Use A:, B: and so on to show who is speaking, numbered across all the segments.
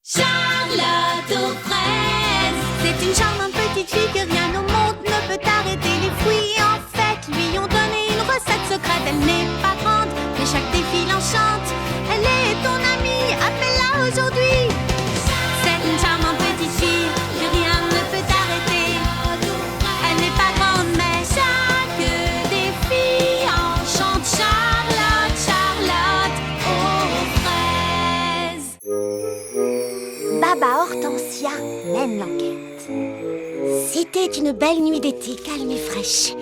A: Charlotte aux fraises. C'est une charmante petite fille que rien au monde ne peut arrêter. Les fruits en fait lui ont donné une recette secrète. Elle n'est pas grande, mais chaque défi l'enchante. Elle est ton amie, appelle-la aujourd'hui. C'est une charmante petite fille que rien ne peut arrêter. Elle n'est pas grande, mais chaque défi enchante. Charlotte, Charlotte aux fraises.
B: Baba Hortensia mène l'enquête. C'était une belle nuit d'été, calme et fraîche.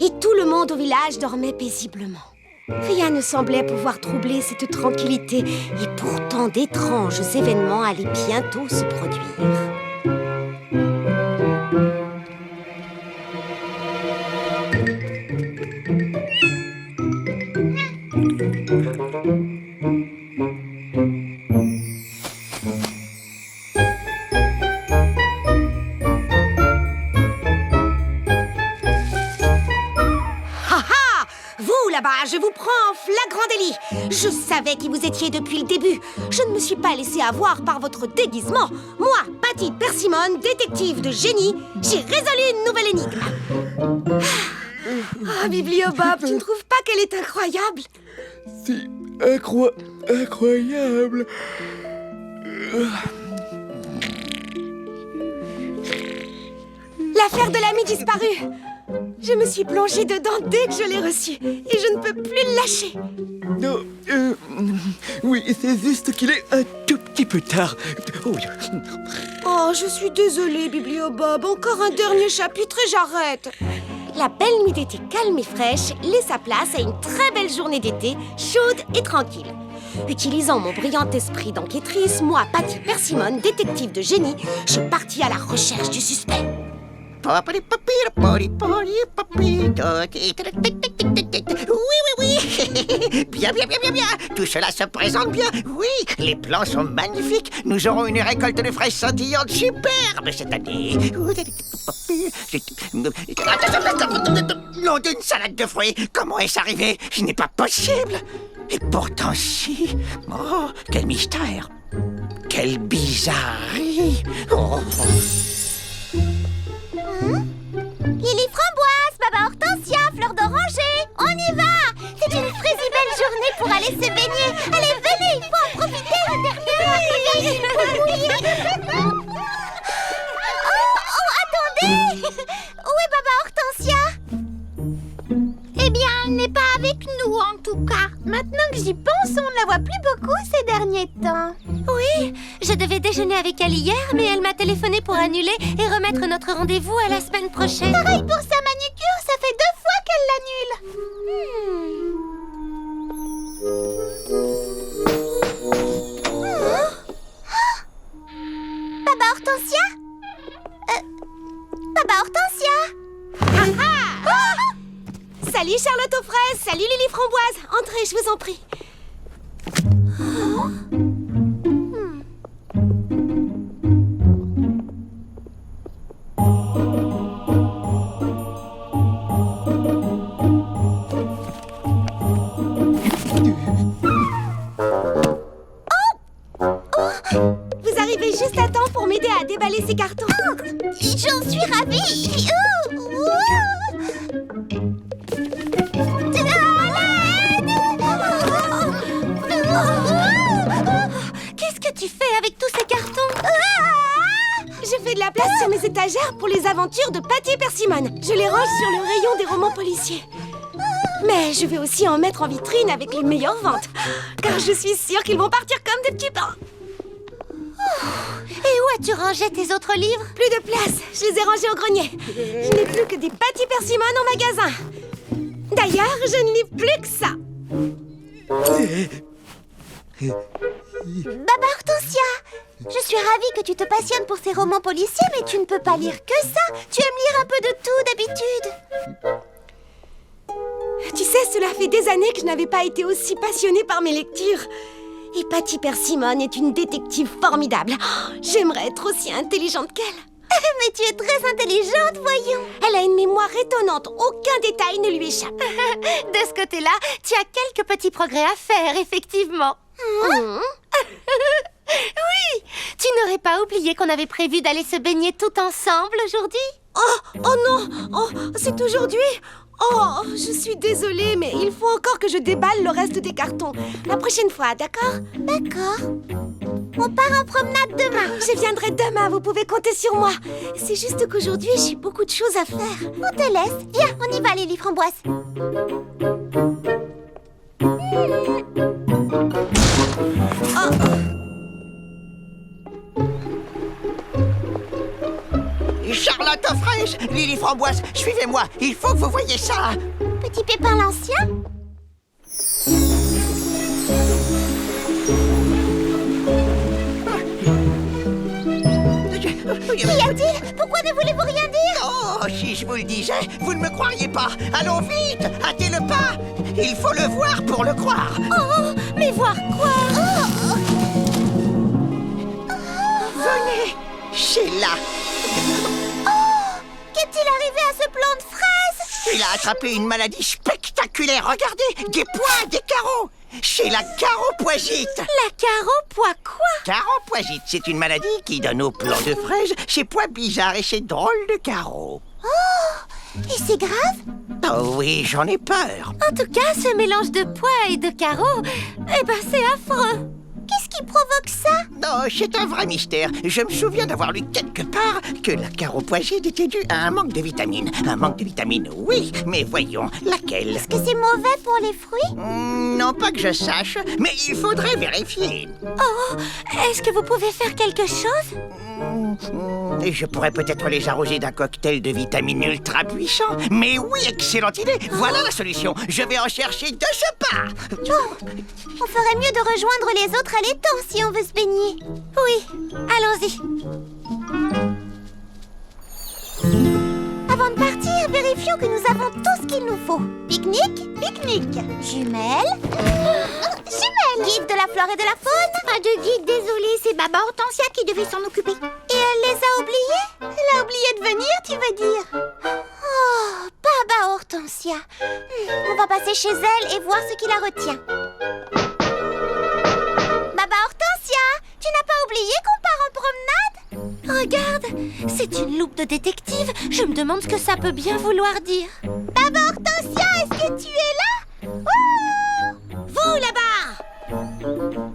B: Et tout le monde au village dormait paisiblement. Rien ne semblait pouvoir troubler cette tranquillité. Et pourtant, d'étranges événements allaient bientôt se produire. Là-bas, je vous prends en flagrant délit. Je savais qui vous étiez depuis le début. Je ne me suis pas laissé avoir par votre déguisement. Moi, Patty Persimmon, détective de génie, j'ai résolu une nouvelle énigme. Ah, Bibliobob, tu ne trouves pas qu'elle est incroyable?
C: Si, incroyable.
B: L'affaire de l'ami disparu. Je me suis plongée dedans dès que je l'ai reçu. Et je ne peux plus le lâcher.
C: Non, oui, c'est juste qu'il est un tout petit peu tard.
B: Oh, je suis désolée, Bibliobob. Encore un dernier chapitre et j'arrête. La belle nuit d'été calme et fraîche laissa place à une très belle journée d'été, chaude et tranquille. Utilisant mon brillant esprit d'enquêtrice, moi, Patty Persimmon, détective de génie, je partis à la recherche du suspect.
D: Oui. Bien. Tout cela se présente bien. Oui, les plants sont magnifiques. Nous aurons une récolte de fraises scintillantes superbe cette année. Nom d'une salade de fruits. Comment est-ce arrivé? Ce n'est pas possible. Et pourtant si. Oh, quel mystère. Quelle bizarrerie. Oh.
B: Lily Framboise, Baba Hortensia, Fleur d'Oranger, on y va! C'est une très belle journée pour aller se baigner. Allez, venez, il faut en profiter, la dernière. Oh, attendez! Où est Baba Hortensia?
A: Eh bien, elle n'est pas avec nous en tout cas. Maintenant que j'y pense, on ne la voit plus beaucoup ces derniers temps. Oui, je devais déjeuner avec elle hier, mais elle m'a téléphoné pour annuler et remettre notre rendez-vous à la semaine prochaine. Pareil pour sa manucure, ça fait 2 fois qu'elle l'annule. Baba Hortensia? Baba Hortensia?
B: Salut Charlotte aux fraises, salut Lily Framboise. Entrez, je vous en prie. Vous arrivez juste à temps pour m'aider à déballer ces cartons.
A: J'en suis ravie. Qu'est-ce que tu fais avec tous ces cartons?
B: Je fais de la place sur mes étagères pour les aventures de Patty Persimmon. Je les range sur le rayon des romans policiers. Mais je vais aussi en mettre en vitrine avec les meilleures ventes. Car je suis sûre qu'ils vont partir comme des petits pains.
A: Et où as-tu rangé tes autres livres?
B: Plus de place, je les ai rangés au grenier. Je n'ai plus que des Patty Persimmon en magasin. D'ailleurs, je ne lis plus que ça.
A: Baba Hortensia, je suis ravie que tu te passionnes pour ces romans policiers, mais tu ne peux pas lire que ça. Tu aimes lire un peu de tout d'habitude.
B: Tu sais, cela fait des années que je n'avais pas été aussi passionnée par mes lectures. Et Patty Persimmon est une détective formidable. J'aimerais être aussi intelligente qu'elle.
A: Mais tu es très intelligente, voyons.
B: Elle a une mémoire étonnante, aucun détail ne lui échappe.
A: De ce côté-là, tu as quelques petits progrès à faire, effectivement. Oui, tu ne oublié qu'on avait prévu d'aller se baigner tout ensemble aujourd'hui?
B: Oh non! Oh, c'est aujourd'hui? Oh, je suis désolée, mais il faut encore que je déballe le reste des cartons. La prochaine fois, d'accord?
A: D'accord. On part en promenade demain.
B: Je viendrai demain, vous pouvez compter sur moi. C'est juste qu'aujourd'hui, j'ai beaucoup de choses à faire.
A: On te laisse. Viens, on y va, Lily Framboise.
D: Charlotte aux fraises, Lily Framboise, suivez-moi, il faut que vous voyiez ça.
A: Petit Pépin l'ancien? Qu'y a-t-il? Pourquoi ne voulez-vous rien dire?
D: Oh, si je vous le disais, vous ne me croiriez pas. Allons vite, hâtez le pas. Il faut le voir pour le croire.
A: Oh, mais voir quoi?
D: Venez, Sheila.
A: Qu'est-il arrivé à ce plant de fraises?
D: Il a attrapé une maladie spectaculaire. Regardez, des pois, des carreaux. Sheila Caropoisite.
A: La caropois quoi?
D: Caropoisite, c'est une maladie qui donne aux plants de fraises ces pois bizarres et ces drôles de carreaux.
A: Et c'est grave?
D: Oh oui, j'en ai peur.
A: En tout cas, ce mélange de pois et de carreaux, eh ben c'est affreux. Qu'est-ce qui provoque ça?
D: Non, c'est un vrai mystère. Je me souviens d'avoir lu quelque part que la caropoisite était due à un manque de vitamines. Un manque de vitamines, oui, mais voyons, laquelle?
A: Est-ce que c'est mauvais pour les fruits?
D: Non, pas que je sache, mais il faudrait vérifier.
A: Oh, est-ce que vous pouvez faire quelque chose?
D: Je pourrais peut-être les arroser d'un cocktail de vitamines ultra puissant. Mais oui, excellente idée. Voilà la solution. Je vais en chercher de ce pas.
A: Oh, on ferait mieux de rejoindre les autres à l'étang si on veut se baigner. Oui, allons-y. Avant de partir, vérifions que nous avons tout ce qu'il nous faut. Pique-nique, pique-nique. Jumelles. Jumelles. Guide de la flore et de la faune. Pas de guide, désolée, c'est Baba Hortensia qui devait s'en occuper. Et elle les a oubliés? Elle a oublié de venir, tu veux dire? Oh, Baba Hortensia. On va passer chez elle et voir ce qui la retient. Baba Hortensia, tu n'as pas oublié qu'on part en promenade? Regarde, c'est une loupe de détective. Je me demande ce que ça peut bien vouloir dire. Baba Hortensia, est-ce que tu es là? Oh!
B: Vous, là-bas!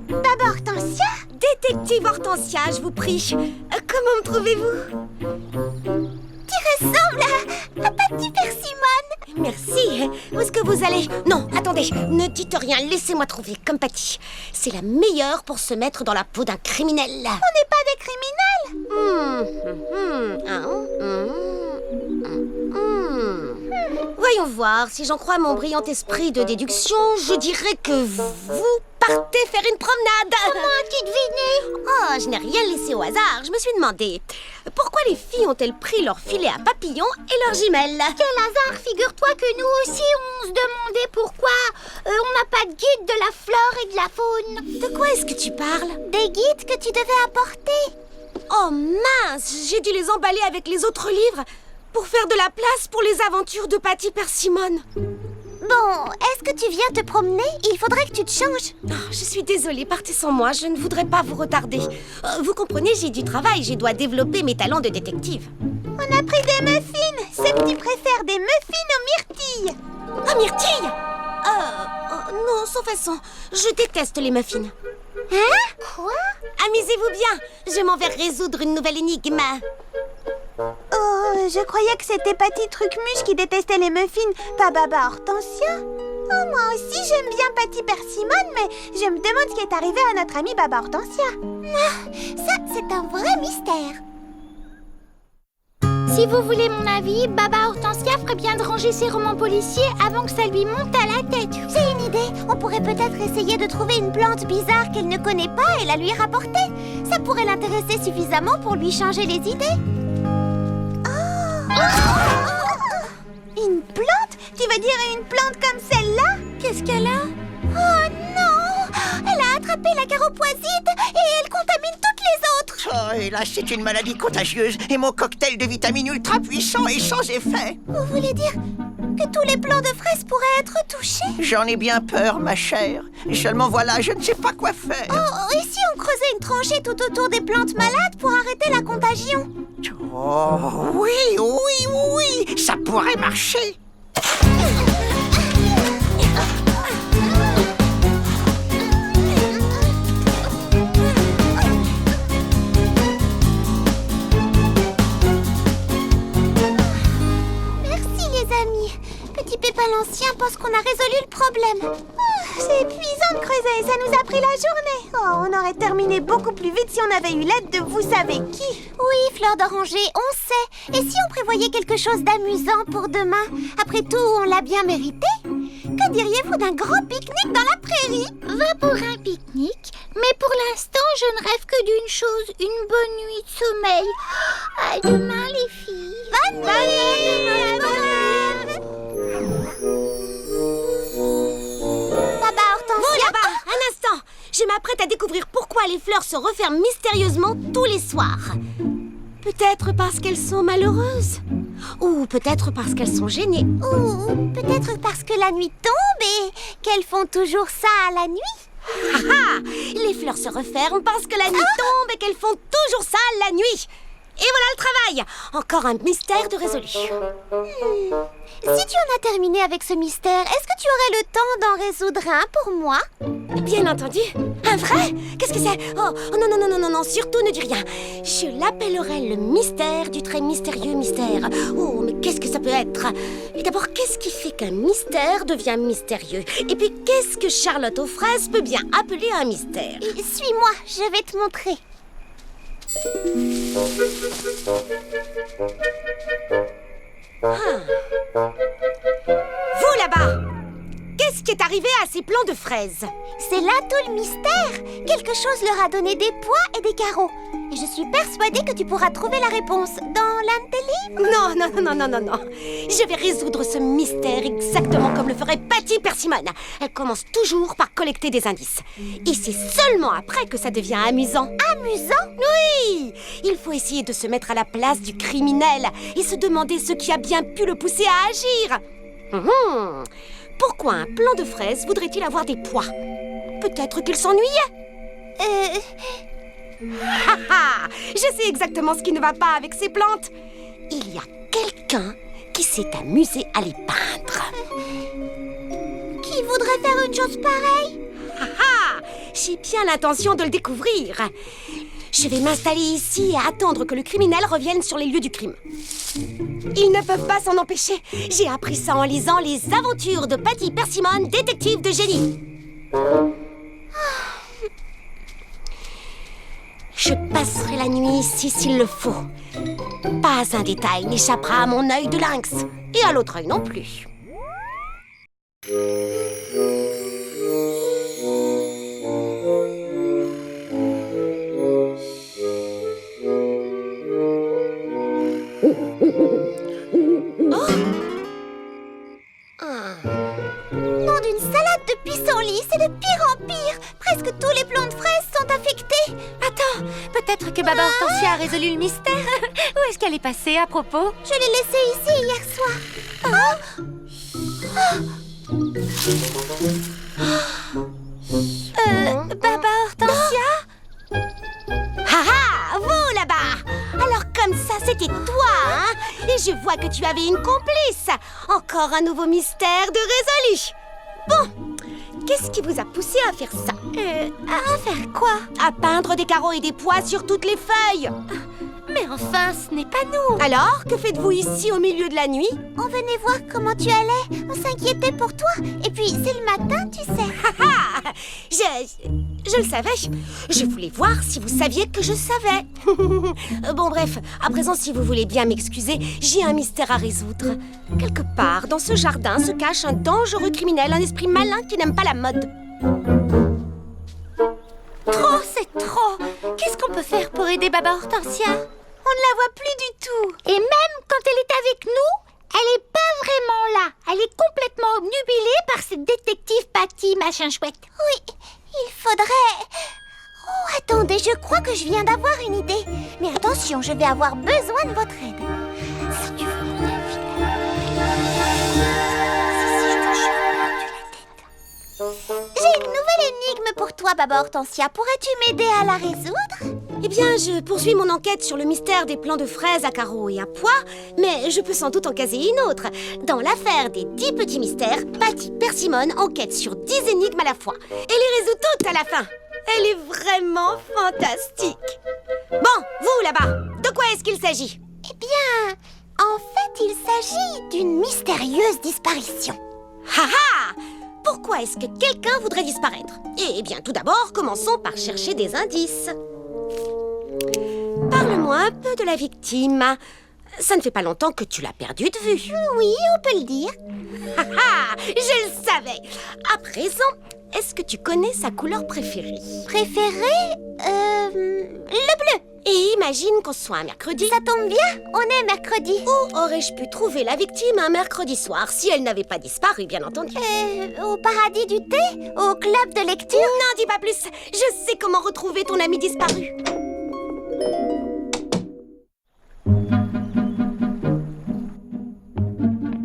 A: Baba Hortensia?
B: Détective Hortensia, je vous prie. Comment me trouvez-vous?
A: Tu ressembles à Patty Persimone.
B: Merci. Où est-ce que vous allez? Non, attendez, ne dites rien, laissez-moi trouver, comme Patty. C'est la meilleure pour se mettre dans la peau d'un criminel.
A: On n'est pas des criminels.
B: Voyons voir, si j'en crois à mon brillant esprit de déduction, je dirais que vous partez faire une promenade.
A: Comment as-tu deviné?
B: Oh, je n'ai rien laissé au hasard. Je me suis demandé pourquoi les filles ont-elles pris leur filet à papillons et leurs jumelles.
A: Quel hasard, figure-toi que nous aussi on se demandait pourquoi on n'a pas de guide de la flore et de la faune.
B: De quoi est-ce que tu parles?
A: Des guides que tu devais apporter.
B: Oh mince, j'ai dû les emballer avec les autres livres pour faire de la place pour les aventures de Patty Persimone.
A: Bon, est-ce que tu viens te promener? Il faudrait que tu te changes.
B: Oh, je suis désolée, partez sans moi, je ne voudrais pas vous retarder. Vous comprenez, j'ai du travail, je dois développer mes talents de détective.
A: On a pris des muffins. C'est que tu préfères des muffins aux myrtilles.
B: Ah, myrtille? Non, sans façon, je déteste les muffins.
A: Hein? Quoi?
B: Amusez-vous bien, je m'en vais résoudre une nouvelle énigme.
A: Oh, je croyais que c'était Patty Trucmuche qui détestait les muffins, pas Baba Hortensia. Oh, moi aussi j'aime bien Patty Persimone, mais je me demande ce qui est arrivé à notre amie Baba Hortensia. Ah, ça, c'est un vrai mystère. Si vous voulez mon avis, Baba Hortensia ferait bien de ranger ses romans policiers avant que ça lui monte à la tête. C'est une idée. On pourrait peut-être essayer de trouver une plante bizarre qu'elle ne connaît pas et la lui rapporter. Ça pourrait l'intéresser suffisamment pour lui changer les idées. Une plante? Tu veux dire une plante comme celle-là? Qu'est-ce qu'elle a? Oh non! Elle a attrapé la caropoisite et elle contamine toutes les autres!
D: Oh, et là, c'est une maladie contagieuse et mon cocktail de vitamines ultra puissant est sans effet.
A: Vous voulez dire que tous les plants de fraises pourraient être touchés?
D: J'en ai bien peur, ma chère. Seulement voilà, je ne sais pas quoi faire.
A: Oh, et si on creusait une tranchée tout autour des plantes malades pour arrêter la contagion?
D: Oh, oui, oui, oui, ça pourrait marcher.
A: Pépin l'Ancien pense qu'on a résolu le problème. C'est épuisant de creuser, ça nous a pris la journée. Oh, on aurait terminé beaucoup plus vite si on avait eu l'aide de vous savez qui. Oui, Fleur d'Oranger, on sait. Et si on prévoyait quelque chose d'amusant pour demain? Après tout, on l'a bien mérité. Que diriez-vous d'un grand pique-nique dans la prairie?
E: Va pour un pique-nique, mais pour l'instant, je ne rêve que d'une chose, une bonne nuit de sommeil. À demain, les filles.
A: Bonne nuit! Papa Hortensia!
B: Vous là-bas, un instant! Je m'apprête à découvrir pourquoi les fleurs se referment mystérieusement tous les soirs. Peut-être parce qu'elles sont malheureuses. Ou peut-être parce qu'elles sont gênées.
A: Ou peut-être parce que la nuit tombe et qu'elles font toujours ça à la nuit.
B: Ah ah! Les fleurs se referment parce que la nuit tombe et qu'elles font toujours ça la nuit. Et voilà le travail! Encore un mystère de résolu.
A: Si tu en as terminé avec ce mystère, est-ce que tu aurais le temps d'en résoudre un pour moi?
B: Bien entendu. Un vrai? Qu'est-ce que c'est? Oh, non, non, non, non, non, non, surtout ne dis rien. Je l'appellerai le mystère du très mystérieux mystère. Oh, mais qu'est-ce que ça peut être? Et d'abord, qu'est-ce qui fait qu'un mystère devient mystérieux? Et puis, qu'est-ce que Charlotte aux fraises peut bien appeler un mystère?
A: Suis-moi, je vais te montrer.
B: Vous là-bas! Qu'est-ce qui est arrivé à ces plants de fraises?
A: C'est là tout le mystère. Quelque chose leur a donné des pois et des carreaux. Et je suis persuadée que tu pourras trouver la réponse dans l'un de tes livres.
B: Non, non, non, non, non, non. Je vais résoudre ce mystère exactement comme le ferait Patty Persimmon. Elle commence toujours par collecter des indices. Et c'est seulement après que ça devient amusant.
A: Amusant?
B: Oui! Il faut essayer de se mettre à la place du criminel et se demander ce qui a bien pu le pousser à agir. Pourquoi un plant de fraises voudrait-il avoir des pois? Peut-être qu'il s'ennuyait. Je sais exactement ce qui ne va pas avec ces plantes. Il y a quelqu'un qui s'est amusé à les peindre.
A: Qui voudrait faire une chose pareille?
B: J'ai bien l'intention de le découvrir. Je vais m'installer ici et attendre que le criminel revienne sur les lieux du crime. Ils ne peuvent pas s'en empêcher. J'ai appris ça en lisant Les aventures de Patty Persimmon, détective de génie. Je passerai la nuit ici s'il le faut. Pas un détail n'échappera à mon œil de lynx. Et à l'autre œil non plus.
A: Nom d'une salade de pissenlit, c'est de pire en pire. Presque tous les plants de fraises sont affectés.
F: Attends, peut-être que Baba Hortensia a résolu le mystère. Où est-ce qu'elle est passée à propos?
A: Je l'ai laissée ici hier soir.
F: Baba Hortensia?
B: Vous là-bas! Alors comme ça, c'était toi, hein? Et je vois que tu avais une complice. Encore un nouveau mystère de résolu. Bon, qu'est-ce qui vous a poussé à faire ça?
A: À faire quoi?
B: À peindre des carreaux et des pois sur toutes les feuilles.
F: Mais enfin, ce n'est pas nous.
B: Alors, que faites-vous ici au milieu de la nuit?
A: On venait voir comment tu allais. On s'inquiétait pour toi. Et puis, c'est le matin, tu sais.
B: Je le savais. Je voulais voir si vous saviez que je savais. Bon, bref, à présent, si vous voulez bien m'excuser, j'ai un mystère à résoudre. Quelque part, dans ce jardin, se cache un dangereux criminel, un esprit malin qui n'aime pas la mode.
F: Trop, c'est trop. Qu'est-ce qu'on peut faire pour aider Baba Hortensia?
A: On ne la voit plus du tout.
E: Et même quand elle est avec nous, elle est pas vraiment là. Elle est complètement obnubilée par cette détective Patty, machin chouette.
A: Oui, il faudrait... Oh, attendez, je crois que je viens d'avoir une idée. Mais attention, je vais avoir besoin de votre aide. Si tu veux mon avis...
E: énigme pour toi, Baba Hortensia. Pourrais-tu m'aider à la résoudre?
B: Eh bien, je poursuis mon enquête sur le mystère des plants de fraises à carreaux et à pois, mais je peux sans doute en caser une autre. Dans l'affaire des 10 petits mystères, Patty Persimmon enquête sur 10 énigmes à la fois. Et les résout toutes à la fin. Elle est vraiment fantastique. Bon, vous là-bas, de quoi est-ce qu'il s'agit?
E: Eh bien, en fait, il s'agit d'une mystérieuse disparition.
B: Ha ha! Pourquoi est-ce que quelqu'un voudrait disparaître? Eh bien, tout d'abord, commençons par chercher des indices. Parle-moi un peu de la victime. Ça ne fait pas longtemps que tu l'as perdue de vue.
E: Oui, on peut le dire.
B: Ha ha! Je le savais! À présent, est-ce que tu connais sa couleur préférée?
E: Préféré? Le bleu.
B: Et imagine qu'on soit un mercredi.
E: Ça tombe bien, on est mercredi.
B: Où aurais-je pu trouver la victime un mercredi soir si elle n'avait pas disparu, bien entendu?
E: Au paradis du thé? Au club de lecture?
B: Non, dis pas plus. Je sais comment retrouver ton ami disparu.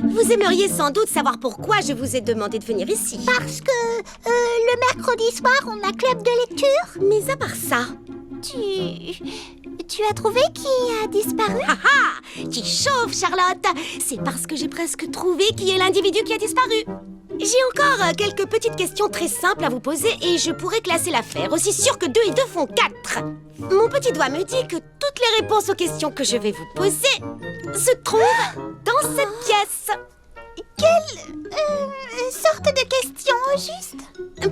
B: Vous aimeriez sans doute savoir pourquoi je vous ai demandé de venir ici.
E: Parce que le mercredi soir, on a club de lecture.
B: Mais à part ça...
E: Tu as trouvé qui a disparu?
B: Ha ha! Tu chauffes, Charlotte! C'est parce que j'ai presque trouvé qui est l'individu qui a disparu. J'ai encore quelques petites questions très simples à vous poser et je pourrais classer l'affaire, aussi sûr que 2 et 2 font 4. Mon petit doigt me dit que toutes les réponses aux questions que je vais vous poser se trouvent dans cette pièce.
E: Quelle sorte de question, au juste?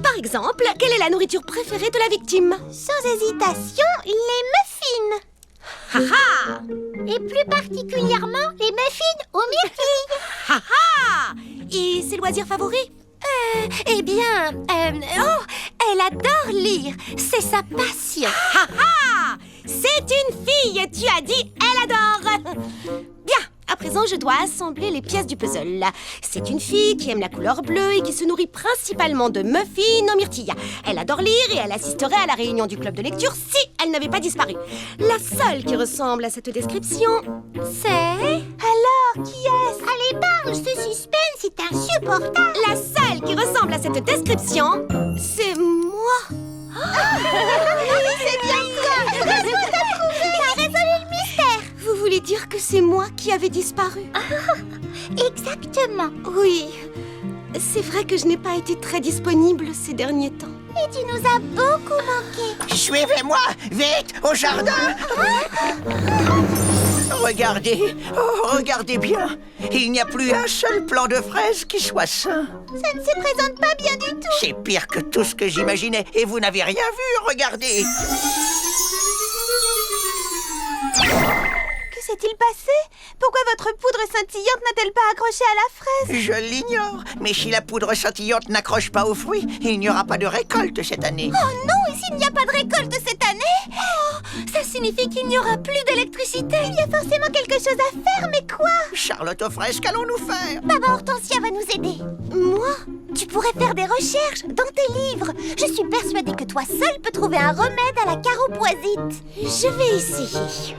B: Par exemple, quelle est la nourriture préférée de la victime?
E: Sans hésitation, les muffins.
B: Ha ha!
E: Et plus particulièrement, les muffins aux myrtilles.
B: Ha ha! Et ses loisirs favoris?
F: Eh bien, elle adore lire. C'est sa passion.
B: Ha ha! C'est une fille, tu as dit, elle adore! Bien, à présent je dois assembler les pièces du puzzle. C'est une fille qui aime la couleur bleue et qui se nourrit principalement de muffins aux myrtilles. Elle adore lire et elle assisterait à la réunion du club de lecture si elle n'avait pas disparu. La seule qui ressemble à cette description, c'est...
E: Alors, qui est-ce? Allez, parle, ce suspense est insupportable.
B: La seule qui ressemble à cette description, c'est moi.
E: C'est bien toi. Bravo, t'as trouvé. T'as résolu le mystère.
B: Vous voulez dire que c'est moi qui avais disparu?
E: Exactement.
B: Oui, c'est vrai que je n'ai pas été très disponible ces derniers temps.
E: Et tu nous as beaucoup manqué.
D: Suivez-moi, vite, au jardin. Regardez, oh, regardez bien. Il n'y a plus un seul plant de fraise qui soit sain.
E: Ça ne se présente pas bien du tout.
D: C'est pire que tout ce que j'imaginais. Et vous n'avez rien vu, regardez.
G: Que s'est-il passé? Pourquoi votre poudre scintillante n'a-t-elle pas accroché à la fraise?
D: Je l'ignore. Mais si la poudre scintillante n'accroche pas aux fruits, il n'y aura pas de récolte cette année.
E: Oh non, ici il n'y a pas de récolte cette année.
F: Ça signifie qu'il n'y aura plus d'électricité.
E: Il y a forcément quelque chose à faire, mais quoi?
D: Charlotte aux fraises, qu'allons-nous faire?
E: Baba Hortensia va nous aider.
B: Moi?
E: Tu pourrais faire des recherches dans tes livres. Je suis persuadée que toi seul peux trouver un remède à la caropoisite.
B: Je vais essayer.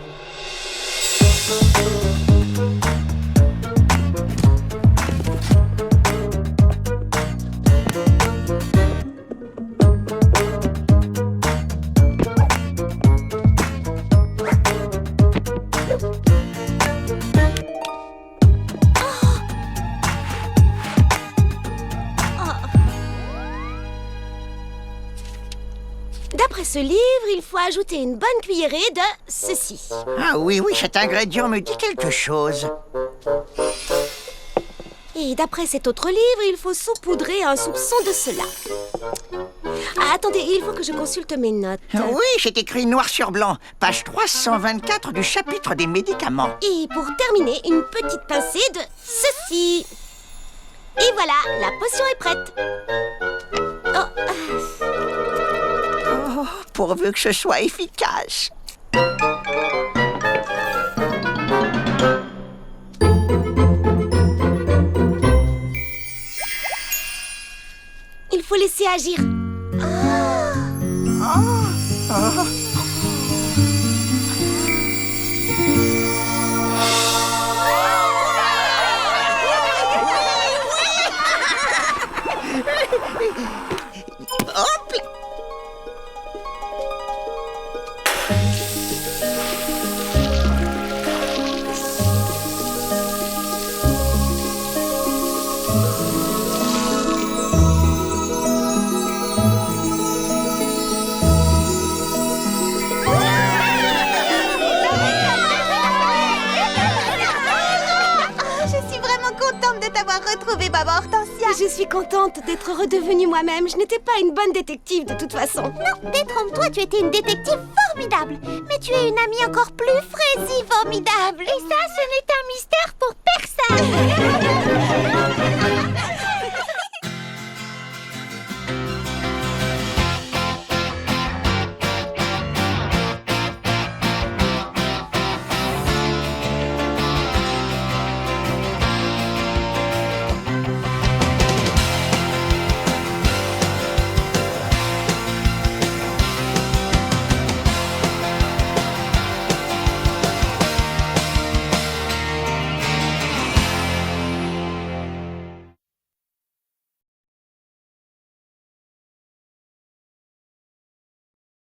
B: D'après ce livre, il faut ajouter une bonne cuillerée de ceci.
D: Ah oui, oui, cet ingrédient me dit quelque chose.
B: Et d'après cet autre livre, il faut saupoudrer un soupçon de cela. Ah, attendez, il faut que je consulte mes notes.
D: Oui, c'est écrit noir sur blanc, page 324 du chapitre des médicaments.
B: Et pour terminer, une petite pincée de ceci. Et voilà, la potion est prête.
D: Oh, pourvu que ce soit efficace.
B: Il faut laisser agir.
D: Hop là.
G: d'avoir retrouvé Baba Hortensia.
B: Je suis contente d'être redevenue moi-même. Je n'étais pas une bonne détective de toute façon.
E: Non, détrompe-toi, tu étais une détective formidable. Mais tu es une amie encore plus fraîche, formidable. Et ça, ce n'est un mystère pour personne.